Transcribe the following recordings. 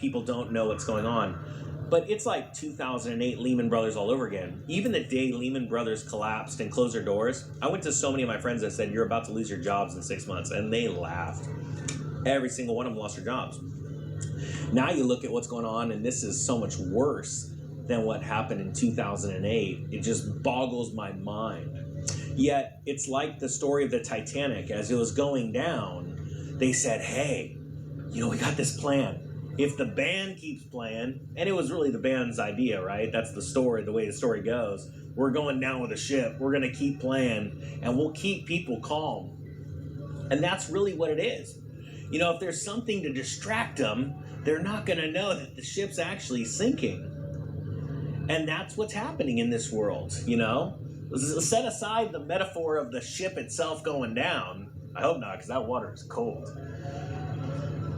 people don't know what's going on. But it's like 2008 Lehman Brothers all over again. Even the day Lehman Brothers collapsed and closed their doors, I went to so many of my friends that said, you're about to lose your jobs in 6 months. And they laughed. Every single one of them lost their jobs. Now you look at what's going on, and this is so much worse than what happened in 2008. It just boggles my mind. Yet, it's like the story of the Titanic. As it was going down, they said, hey, we got this plan. If the band keeps playing, and it was really the band's idea, right? That's the story, the way the story goes. We're going down with a ship. We're going to keep playing, and we'll keep people calm. And that's really what it is. If there's something to distract them, they're not going to know that the ship's actually sinking. And that's what's happening in this world, Set aside the metaphor of the ship itself going down. I hope not, because that water is cold.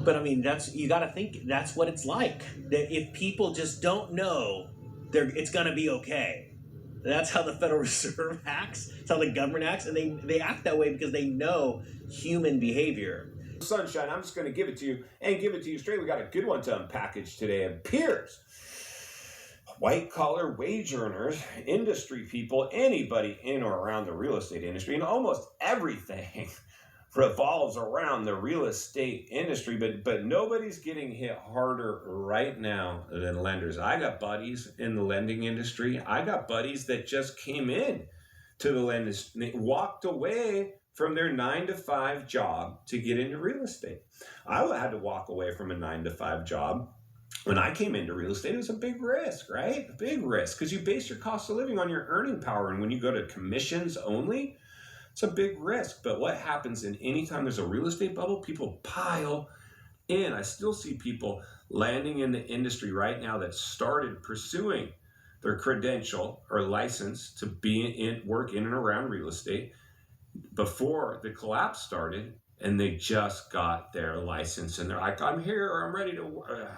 But you got to think that's what it's like. That if people just don't know, it's going to be okay. That's how the Federal Reserve acts. That's how the government acts. And they act that way because they know human behavior. Sunshine, I'm just going to give it to you and give it to you straight. We got a good one to unpackage today. And peers, white-collar wage earners, industry people, anybody in or around the real estate industry, and almost everything revolves around the real estate industry, but nobody's getting hit harder right now than lenders. I got buddies in the lending industry. I got buddies that just came in to the lending, they walked away from their 9-to-5 job to get into real estate. I had to walk away from a 9-to-5 job. When I came into real estate, it was a big risk, right? A big risk, because you base your cost of living on your earning power. And when you go to commissions only, it's a big risk. But what happens anytime there's a real estate bubble, people pile in. I still see people landing in the industry right now that started pursuing their credential or license to work in and around real estate before the collapse started, and they just got their license and they're like, I'm here, or I'm ready to work.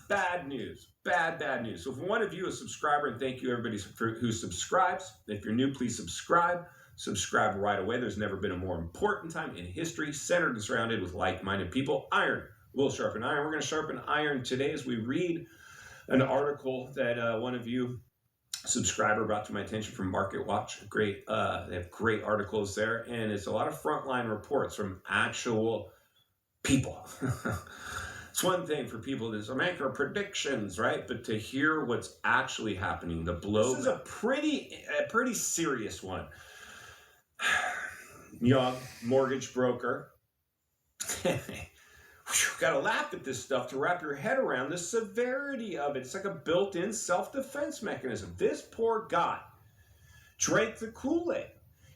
Bad news, bad news. So for one of you, a subscriber, and thank you everybody who subscribes. If you're new, please subscribe right away. There's never been a more important time in history, centered and surrounded with like-minded people. Iron will sharpen iron. We're going to sharpen iron today as we read an article that one of you subscriber brought to my attention from Market Watch. They have great articles there, and it's a lot of frontline reports from actual people. It's one thing for people to make our predictions, right? But to hear what's actually happening, the blow. This is a pretty serious one. Young mortgage broker. Got to laugh at this stuff to wrap your head around the severity of it. It's like a built-in self-defense mechanism. This poor guy drank the Kool-Aid.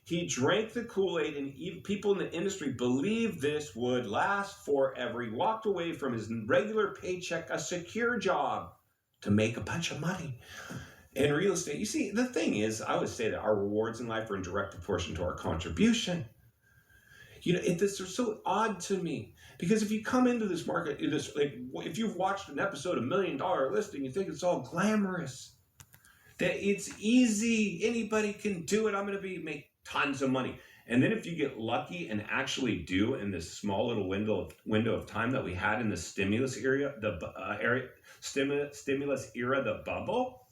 He drank the Kool-Aid, and even people in the industry believed this would last forever. He walked away from his regular paycheck, a secure job, to make a bunch of money in real estate. You see, the thing is, I always say that our rewards in life are in direct proportion to our contribution. This is so odd to me, because if you come into this market, if you've watched an episode of $1 Million Listing, you think it's all glamorous, that it's easy, anybody can do it. I'm going to make tons of money. And then if you get lucky and actually do, in this small little window of time that we had in the stimulus era, the bubble,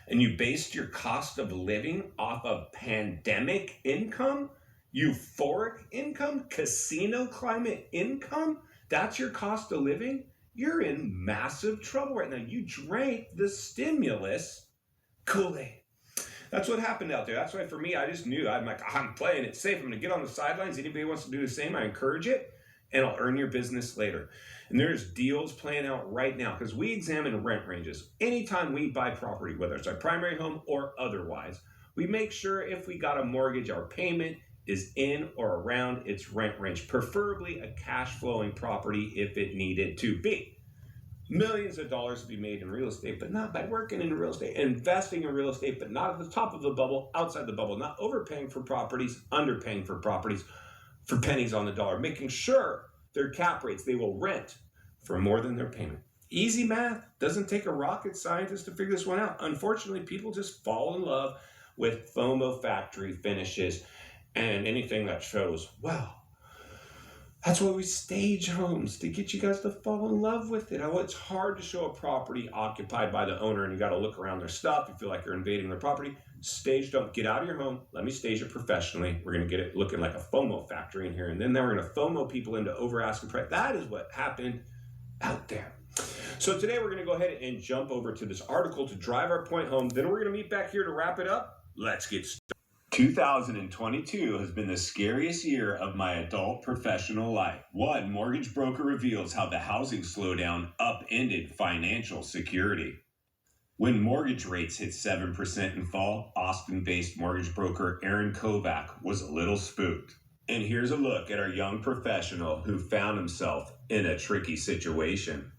and you based your cost of living off of pandemic income, euphoric income, casino climate income, that's your cost of living, you're in massive trouble right now. You drank the stimulus Kool-Aid. That's what happened out there. That's why for me, I just knew, I'm playing it safe. I'm going to get on the sidelines. Anybody wants to do the same, I encourage it, and I'll earn your business later. And there's deals playing out right now, because we examine rent ranges. Anytime we buy property, whether it's our primary home or otherwise, we make sure if we got a mortgage, our payment is in or around its rent range, preferably a cash flowing property if it needed to be. Millions of dollars to be made in real estate, but not by working in real estate, investing in real estate, but not at the top of the bubble, outside the bubble, not overpaying for properties, underpaying for properties, for pennies on the dollar, making sure their cap rates, they will rent for more than their payment. Easy math. Doesn't take a rocket scientist to figure this one out. Unfortunately, people just fall in love with FOMO factory finishes and anything that shows, well, That's why we stage homes, to get you guys to fall in love with it. It's hard to show a property occupied by the owner and you got to look around their stuff. You feel like you're invading their property. Stage don't get out of your home. Let me stage it professionally. We're going to get it looking like a FOMO factory in here. And then we're going to FOMO people into over asking price. That is what happened out there. So today we're going to go ahead and jump over to this article to drive our point home. Then we're going to meet back here to wrap it up. Let's get started. 2022 has been the scariest year of my adult professional life. One mortgage broker reveals how the housing slowdown upended financial security. When mortgage rates hit 7% in fall, Austin-based mortgage broker Aaron Kovac was a little spooked. And here's a look at our young professional who found himself in a tricky situation.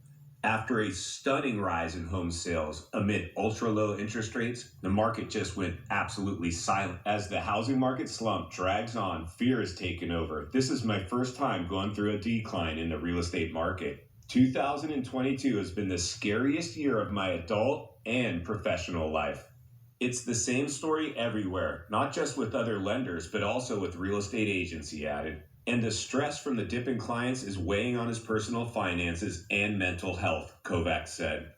After a stunning rise in home sales amid ultra-low interest rates, the market just went absolutely silent. As the housing market slump drags on, fear has taken over. This is my first time going through a decline in the real estate market. 2022 has been the scariest year of my adult and professional life. It's the same story everywhere, not just with other lenders, but also with real estate agents, he added. And the stress from the dip in clients is weighing on his personal finances and mental health, Kovac said.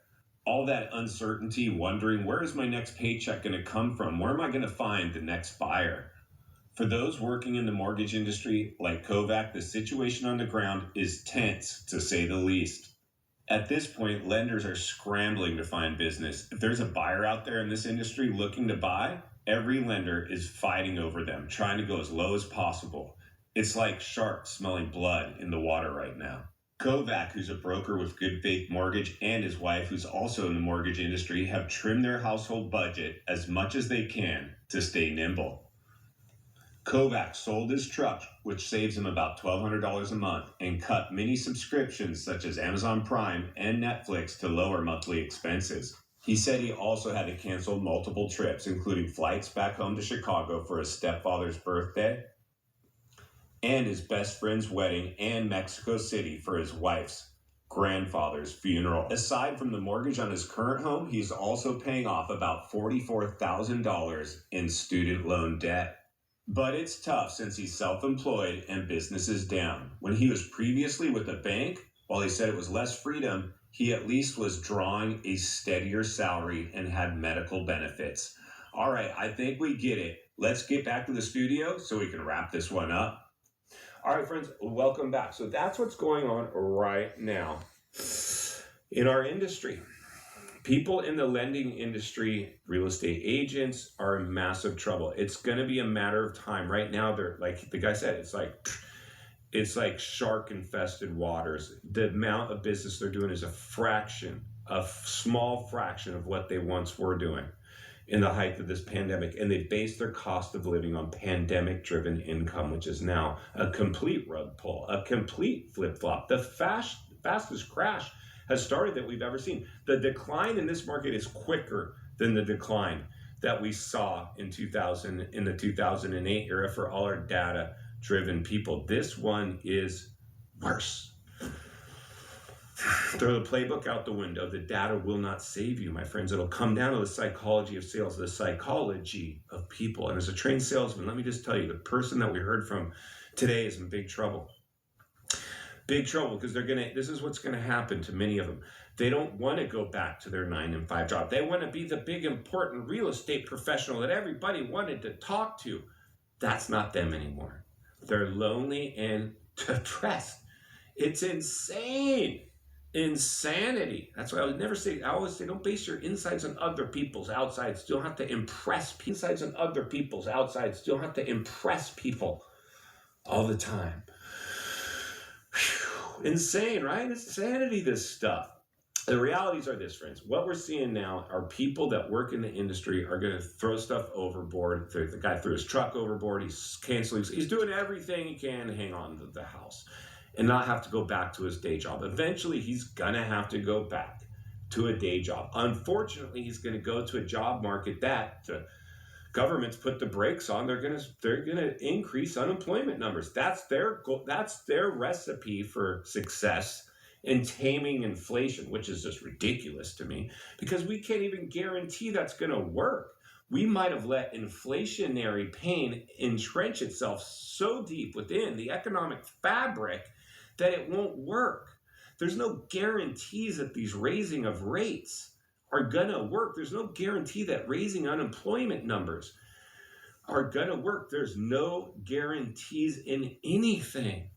All that uncertainty, wondering, where is my next paycheck going to come from? Where am I going to find the next buyer? For those working in the mortgage industry like Kovac, the situation on the ground is tense, to say the least. At this point, lenders are scrambling to find business. If there's a buyer out there in this industry looking to buy, every lender is fighting over them, trying to go as low as possible. It's like sharks smelling blood in the water right now. Kovac, who's a broker with Good Faith Mortgage, and his wife, who's also in the mortgage industry, have trimmed their household budget as much as they can to stay nimble. Kovac sold his truck, which saves him about $1,200 a month, and cut many subscriptions such as Amazon Prime and Netflix to lower monthly expenses. He said he also had to cancel multiple trips, including flights back home to Chicago for his stepfather's birthday, and his best friend's wedding, and Mexico City for his wife's grandfather's funeral. Aside from the mortgage on his current home, he's also paying off about $44,000 in student loan debt. But it's tough since he's self-employed and business is down. When he was previously with a bank, while he said it was less freedom, he at least was drawing a steadier salary and had medical benefits. All right, I think we get it. Let's get back to the studio so we can wrap this one up. All right, friends, welcome back. So that's what's going on right now in our industry. People in the lending industry, real estate agents, are in massive trouble. It's going to be a matter of time. Right now, they're like the guy said, it's like shark-infested waters. The amount of business they're doing is a small fraction of what they once were doing in the height of this pandemic, and they base their cost of living on pandemic-driven income, which is now a complete rug pull, a complete flip-flop. The fastest crash has started that we've ever seen. The decline in this market is quicker than the decline that we saw in the 2008 era for all our data-driven people. This one is worse. Throw the playbook out the window. The data will not save you, my friends. It'll come down to the psychology of sales, the psychology of people. And as a trained salesman, let me just tell you, the person that we heard from today is in big trouble. Big trouble, because this is what's gonna happen to many of them. They don't want to go back to their 9-to-5 job. They want to be the big, important real estate professional that everybody wanted to talk to. That's not them anymore. They're lonely and depressed. It's insane. Insanity. That's why I always say, don't base your insides on other people's outsides. You don't have to impress people. Insides on other people's outsides. You don't have to impress people all the time. Whew. Insane, right? It's insanity, this stuff. The realities are this, friends. What we're seeing now are people that work in the industry are going to throw stuff overboard. The guy threw his truck overboard. He's canceling. He's doing everything he can to hang on to the house and not have to go back to his day job. Eventually, he's going to have to go back to a day job. Unfortunately, he's going to go to a job market that the government's put the brakes on. They're going to increase unemployment numbers. That's their goal. That's their recipe for success in taming inflation, which is just ridiculous to me, because we can't even guarantee that's going to work. we might have let inflationary pain entrench itself so deep within the economic fabric that it won't work. There's no guarantees that these raising of rates are gonna work. There's no guarantee that raising unemployment numbers are gonna work. There's no guarantees in anything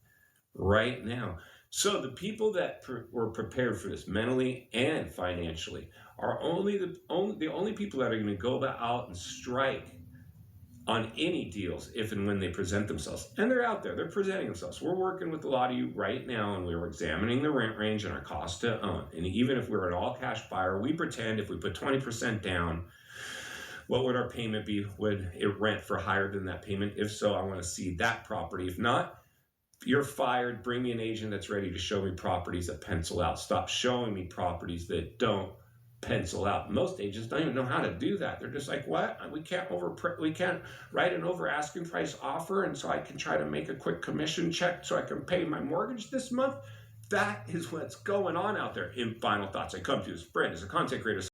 right now. So the people that were prepared for this mentally and financially are the only people that are going to go out and strike on any deals if and when they present themselves. And they're out there, they're presenting themselves. We're working with a lot of you right now, and we're examining the rent range and our cost to own. And even if we're an all cash buyer, we pretend if we put 20% down, what would our payment be? Would it rent for higher than that payment? If so, I want to see that property. If not, you're fired. Bring me an agent that's ready to show me properties that pencil out. Stop showing me properties that don't pencil out. Most agents don't even know how to do that. They're just like, what? We can't write an over asking price offer, and so I can try to make a quick commission check so I can pay my mortgage this month. That is what's going on out there. In final thoughts, I come to you as Brent as a content creator.